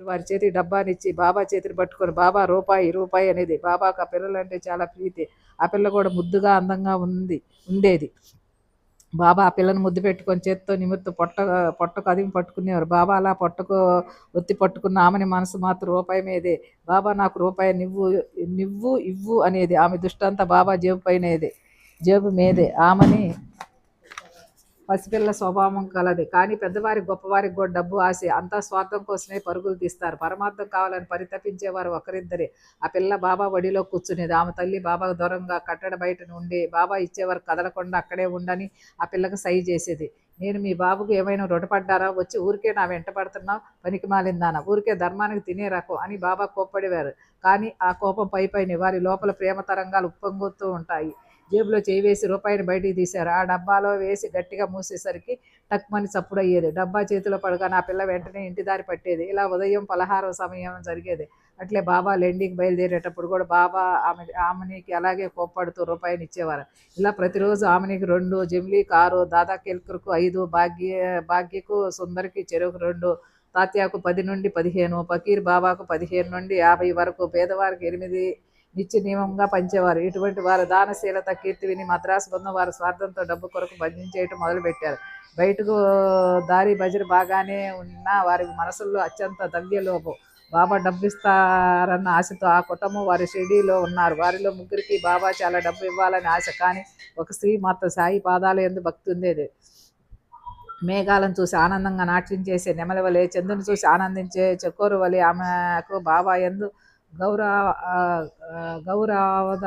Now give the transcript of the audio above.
వారి చేతికి డబ్బానిచ్చి బాబా చేతిని పట్టుకొని బాబా రూపాయి రూపాయి అనేది. బాబాకు ఆ పిల్లలంటే చాలా ప్రీతి. ఆ పిల్ల కూడా ముద్దుగా అందంగా ఉండేది. బాబా ఆ పిల్లని ముద్దు పెట్టుకొని చేత్తో నిమిత్తు పొట్టకు అదిమి పట్టుకునేవారు. బాబా అలా పొట్టకు ఒత్తి పట్టుకున్న ఆమెని మనసు మాత్రం రూపాయి మీదే. బాబా నాకు రూపాయి నివ్వు ఇవ్వు అనేది. ఆమె దృష్టంతా బాబా జేబు మీదే. ఆమెని పసిపిల్ల స్వభావం కలది. కానీ పెద్దవారికి గొప్పవారికి కూడా డబ్బు ఆశ. అంతా స్వార్థం కోసమే పరుగులు తీస్తారు. పరమార్థం కావాలని పరితపించేవారు ఒకరిద్దరే. ఆ పిల్ల బాబా ఒడిలో కూర్చునేది. ఆమె తల్లి బాబాకు దూరంగా కట్టడ బయట ఉండి బాబా ఇచ్చేవారు కదలకుండా అక్కడే ఉండని ఆ పిల్లకు సై చేసేది. నేను మీ బాబుకు ఏమైనా రుణపడ్డారా? వచ్చి ఊరికే నా వెంట పడుతున్నావు, పనికి మాలిందాన, ఊరికే ధర్మానికి తినే రకం అని బాబా కోప్పడేవారు. కానీ ఆ కోపం పైపైనే వారి లోపల ప్రేమ తరంగాలు ఉప్పొంగుతూ ఉంటాయి. జేబులో చేయి వేసి రూపాయిని బయటికి తీశారు. ఆ డబ్బాలో వేసి గట్టిగా మూసేసరికి టక్మని చప్పుడు అయ్యేది. డబ్బా చేతిలో పడగానే ఆ పిల్ల వెంటనే ఇంటి దారి పట్టేది. ఇలా ఉదయం పలహారం సమయం జరిగేది. అట్లే బాబా లెండింగ్ బయలుదేరేటప్పుడు కూడా బాబా ఆమెనికి అలాగే కోప్పడుతూ రూపాయిని ఇచ్చేవారు. ఇలా ప్రతిరోజు ఆమెనికి 2, జమిలీ కారు, దాదా కెల్కర్కు 5, భాగ్యకు సుందరికి చెరువుకు 2, తాత్యాకు 10 నుండి 15, ఫకీర్ బాబాకు 15 నుండి 50 వరకు, పేదవారికి 8 నిత్య నియమంగా పంచేవారు. ఇటువంటి వారి దానశీలత కీర్తి విని మద్రాసు బృందం వారి స్వార్థంతో డబ్బు కొరకు భజన చేయటం మొదలుపెట్టారు. బయటకు దారి భజన బాగానే ఉన్నా వారి మనసుల్లో అత్యంత ద్రవ్యలోభం. బాబా డబ్బిస్తారన్న ఆశతో ఆ కుటుంబం వారి షిరిడీలో ఉన్నారు. వారిలో 3కి బాబా చాలా డబ్బు ఇవ్వాలని ఆశ. కానీ ఒక స్త్రీ మాత్రం సాయి పాదాల యందు భక్తి ఉండేది. మేఘాలను చూసి ఆనందంగా నాట్యం చేసే నెమలి వలె, చంద్రుని చూసి ఆనందించే చకోరు వలె ఆమెకు బాబా యందు గౌరవద